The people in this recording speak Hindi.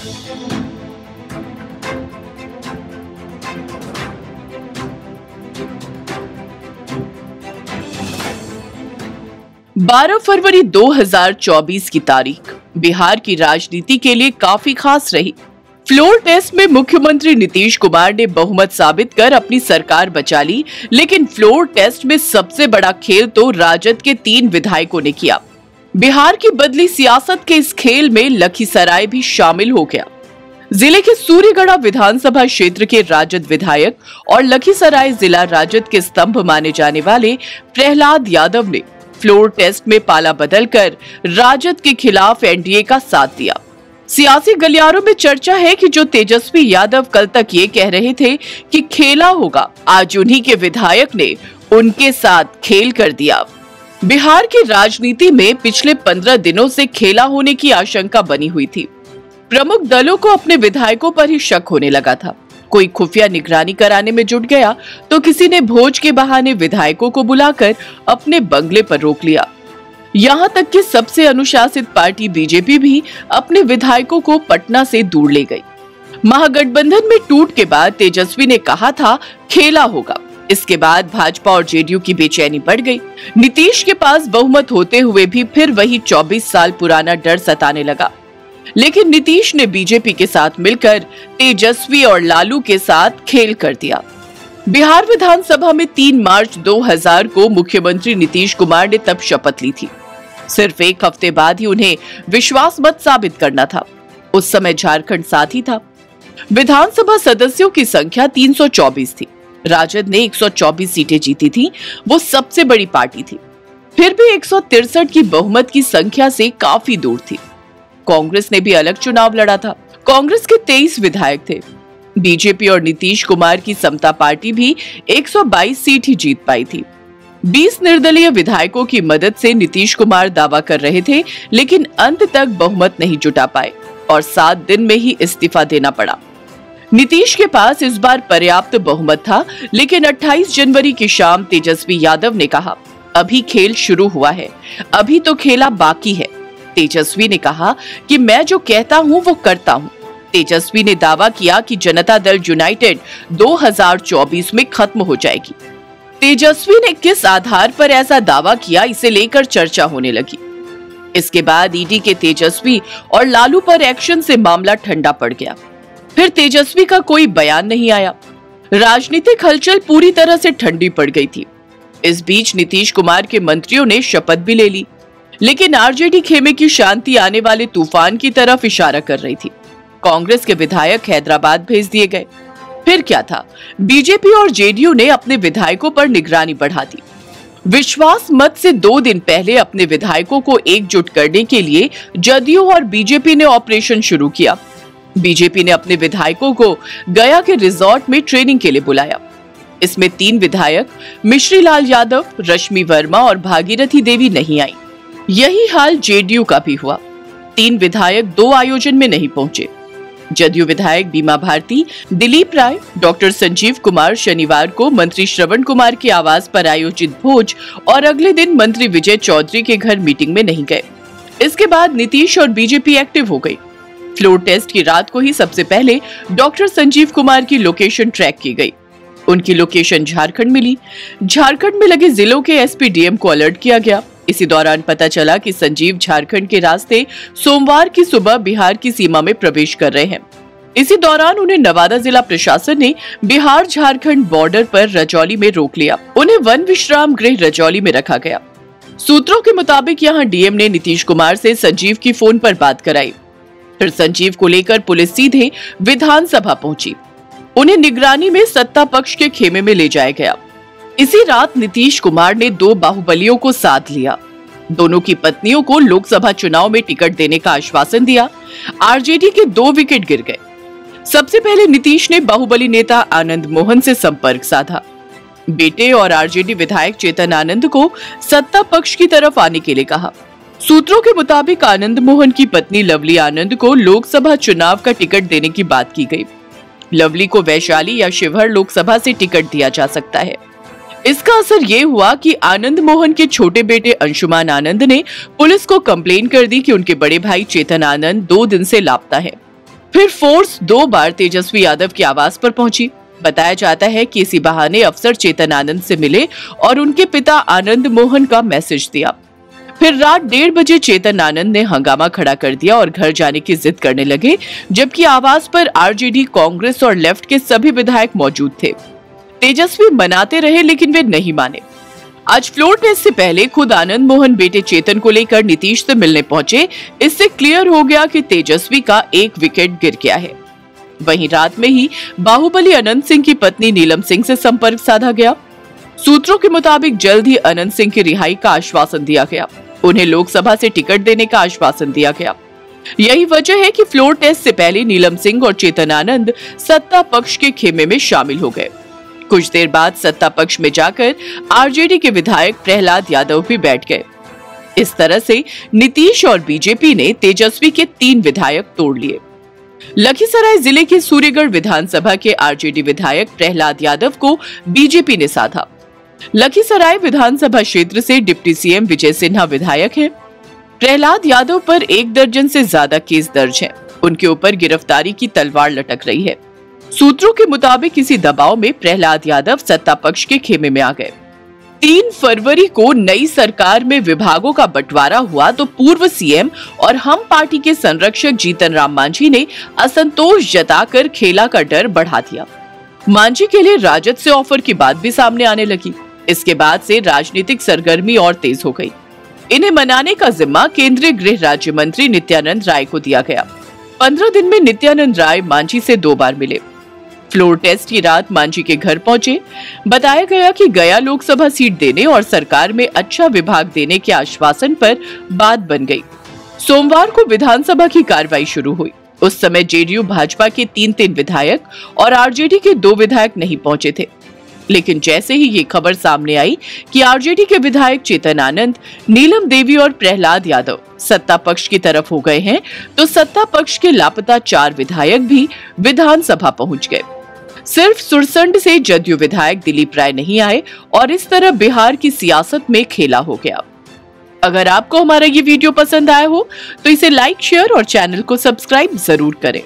12 फरवरी 2024 की तारीख बिहार की राजनीति के लिए काफी खास रही। फ्लोर टेस्ट में मुख्यमंत्री नीतीश कुमार ने बहुमत साबित कर अपनी सरकार बचा ली, लेकिन फ्लोर टेस्ट में सबसे बड़ा खेल तो राजद के 3 विधायकों ने किया। बिहार की बदली सियासत के इस खेल में लखीसराय भी शामिल हो गया। जिले के सूर्यगढ़ा विधानसभा क्षेत्र के राजद विधायक और लखीसराय जिला राजद के स्तंभ माने जाने वाले प्रहलाद यादव ने फ्लोर टेस्ट में पाला बदलकर राजद के खिलाफ एनडीए का साथ दिया। सियासी गलियारों में चर्चा है कि जो तेजस्वी यादव कल तक ये कह रहे थे कि खेला होगा, आज उन्हीं के विधायक ने उनके साथ खेल कर दिया। बिहार की राजनीति में पिछले 15 दिनों से खेला होने की आशंका बनी हुई थी। प्रमुख दलों को अपने विधायकों पर ही शक होने लगा था। कोई खुफिया निगरानी कराने में जुट गया तो किसी ने भोज के बहाने विधायकों को बुलाकर अपने बंगले पर रोक लिया। यहाँ तक कि सबसे अनुशासित पार्टी बीजेपी भी अपने विधायकों को पटना से दूर ले गई। महागठबंधन में टूट के बाद तेजस्वी ने कहा था खेला होगा। इसके बाद भाजपा और जेडीयू की बेचैनी बढ़ गई। नीतीश के पास बहुमत होते हुए भी फिर वही 24 साल पुराना डर सताने लगा। लेकिन नीतीश ने बीजेपी के साथ मिलकर तेजस्वी और लालू के साथ खेल कर दिया। बिहार विधानसभा में 3 मार्च 2000 को मुख्यमंत्री नीतीश कुमार ने तब शपथ ली थी। सिर्फ एक हफ्ते बाद ही उन्हें विश्वास मत साबित करना था। उस समय झारखंड साथ ही था। विधानसभा सदस्यों की संख्या 324 थी। राजद ने 124 सीटें जीती थी। वो सबसे बड़ी पार्टी थी। फिर भी 163 की बहुमत की संख्या से काफी दूर थी। कांग्रेस ने भी अलग चुनाव लड़ा था। कांग्रेस के 23 विधायक थे। बीजेपी और नीतीश कुमार की समता पार्टी भी 122 सीट ही जीत पाई थी। 20 निर्दलीय विधायकों की मदद से नीतीश कुमार दावा कर रहे थे, लेकिन अंत तक बहुमत नहीं जुटा पाए और 7 दिन में ही इस्तीफा देना पड़ा। नीतीश के पास इस बार पर्याप्त बहुमत था, लेकिन 28 जनवरी की शाम तेजस्वी यादव ने कहा, अभी खेल शुरू हुआ है, अभी तो खेला बाकी है। तेजस्वी ने कहा कि मैं जो कहता हूं वो करता हूं। तेजस्वी ने दावा किया कि जनता दल यूनाइटेड 2024 में खत्म हो जाएगी। तेजस्वी ने किस आधार पर ऐसा दावा किया, इसे लेकर चर्चा होने लगी। इसके बाद ईडी के तेजस्वी और लालू पर एक्शन से मामला ठंडा पड़ गया। फिर तेजस्वी का कोई बयान नहीं आया। राजनीतिक हलचल पूरी तरह से ठंडी पड़ गई थी। इस बीच नीतीश कुमार के मंत्रियों ने शपथ भी ले ली, लेकिन आरजेडी खेमे की शांति आने वाले तूफान की तरफ इशारा कर रही थी। कांग्रेस के विधायक हैदराबाद भेज दिए गए। फिर क्या था, बीजेपी और जेडीयू ने अपने विधायकों पर निगरानी बढ़ा दी। विश्वास मत से 2 दिन पहले अपने विधायकों को एकजुट करने के लिए जदयू और बीजेपी ने ऑपरेशन शुरू किया। बीजेपी ने अपने विधायकों को गया के रिजॉर्ट में ट्रेनिंग के लिए बुलाया। इसमें 3 विधायक मिश्री लाल यादव, रश्मि वर्मा और भागीरथी देवी नहीं आई। यही हाल जेडीयू का भी हुआ। 3 विधायक 2 आयोजन में नहीं पहुंचे। जदयू विधायक बीमा भारती, दिलीप राय, डॉक्टर संजीव कुमार शनिवार को मंत्री श्रवण कुमार के आवास पर आयोजित भोज और अगले दिन मंत्री विजय चौधरी के घर मीटिंग में नहीं गए। इसके बाद नीतीश और बीजेपी एक्टिव हो गई। फ्लोर टेस्ट की रात को ही सबसे पहले डॉक्टर संजीव कुमार की लोकेशन ट्रैक की गई। उनकी लोकेशन झारखंड मिली। झारखंड में लगे जिलों के एसपी डीएम को अलर्ट किया गया। इसी दौरान पता चला कि संजीव झारखंड के रास्ते सोमवार की सुबह बिहार की सीमा में प्रवेश कर रहे हैं। इसी दौरान उन्हें नवादा जिला प्रशासन ने बिहार झारखंड बॉर्डर पर रजौली में रोक लिया। उन्हें वन विश्राम गृह रजौली में रखा गया। सूत्रों के मुताबिक यहां डीएम ने नीतीश कुमार से संजीव की फोन पर बात कराई। फिर संजीव को लेकर पुलिस सीधे विधानसभा पहुंची। उन्हें निगरानी में सत्ता पक्ष के खेमे में ले जाया गया। इसी रात नीतीश कुमार ने 2 बाहुबलियों को साथ लिया। दोनों की पत्नियों को लोकसभा चुनाव में टिकट देने का आश्वासन दिया। आरजेडी के 2 विकेट गिर गए। सबसे पहले नीतीश ने बाहुबली नेता आनंद मोहन से संपर्क साधा। बेटे और आरजेडी विधायक चेतन आनंद को सत्ता पक्ष की तरफ आने के लिए कहा। सूत्रों के मुताबिक आनंद मोहन की पत्नी लवली आनंद को लोकसभा चुनाव का टिकट देने की बात की गई। लवली को वैशाली या शिवहर लोकसभा से टिकट दिया जा सकता है। इसका असर ये हुआ कि आनंद मोहन के छोटे बेटे अंशुमान आनंद ने पुलिस को कंप्लेन कर दी कि उनके बड़े भाई चेतन आनंद 2 दिन से लापता है। फिर फोर्स 2 बार तेजस्वी यादव के आवास पर पहुंची। बताया जाता है कि इसी बहाने अफसर चेतन आनंद से मिले और उनके पिता आनंद मोहन का मैसेज दिया। फिर रात 1:30 बजे चेतन आनंद ने हंगामा खड़ा कर दिया और घर जाने की जिद करने लगे, जबकि आवास पर आरजेडी, कांग्रेस और लेफ्ट के सभी विधायक मौजूद थे। तेजस्वी मनाते रहे लेकिन वे नहीं माने। आज फ्लोर टेस्ट से पहले खुद आनंद मोहन बेटे चेतन को लेकर नीतीश से मिलने पहुंचे। इससे क्लियर हो गया कि तेजस्वी का 1 विकेट गिर गया है। वहीं रात में ही बाहुबली अनंत सिंह की पत्नी नीलम सिंह से संपर्क साधा गया। सूत्रों के मुताबिक जल्द ही अनंत सिंह की रिहाई का आश्वासन दिया गया। उन्हें लोकसभा से टिकट देने का आश्वासन दिया गया। यही वजह है कि फ्लोर टेस्ट से पहले नीलम सिंह और चेतन आनंद सत्ता पक्ष के खेमे में शामिल हो गए। कुछ देर बाद सत्ता पक्ष में जाकर आरजेडी के विधायक प्रहलाद यादव भी बैठ गए। इस तरह से नीतीश और बीजेपी ने तेजस्वी के 3 विधायक तोड़ लिए। लखीसराय जिले के सूर्यगढ़ विधानसभा के आरजेडी विधायक प्रहलाद यादव को बीजेपी ने साधा। लखीसराय विधानसभा क्षेत्र से डिप्टी सीएम विजय सिन्हा विधायक हैं। प्रहलाद यादव पर 1 दर्जन से ज्यादा केस दर्ज हैं। उनके ऊपर गिरफ्तारी की तलवार लटक रही है। सूत्रों के मुताबिक इसी दबाव में प्रहलाद यादव सत्ता पक्ष के खेमे में आ गए। 3 फरवरी को नई सरकार में विभागों का बंटवारा हुआ तो पूर्व सीएम और हम पार्टी के संरक्षक जीतन राम मांझी ने असंतोष जताकर खेला का डर बढ़ा दिया। मांझी के लिए राजद से ऑफर की बात भी सामने आने लगी। इसके बाद से राजनीतिक सरगर्मी और तेज हो गई। इन्हें मनाने का जिम्मा केंद्रीय गृह राज्य मंत्री नित्यानंद राय को दिया गया। 15 दिन में नित्यानंद राय मांझी से 2 बार मिले। फ्लोर टेस्ट की रात मांझी के घर पहुंचे। बताया गया कि गया लोकसभा सीट देने और सरकार में अच्छा विभाग देने के आश्वासन पर बात बन गई। सोमवार को विधानसभा की कार्रवाई शुरू हुई। उस समय जेडीयू भाजपा के 3 विधायक और आरजेडी के 2 विधायक नहीं पहुंचे थे। लेकिन जैसे ही ये खबर सामने आई कि आरजेडी के विधायक चेतन आनंद, नीलम देवी और प्रहलाद यादव सत्ता पक्ष की तरफ हो गए हैं, तो सत्ता पक्ष के लापता 4 विधायक भी विधानसभा पहुंच गए। सिर्फ सुरसंड से जदयू विधायक दिलीप राय नहीं आए और इस तरह बिहार की सियासत में खेला हो गया। अगर आपको हमारा ये वीडियो पसंद आया हो तो इसे लाइक, शेयर और चैनल को सब्सक्राइब जरूर करें।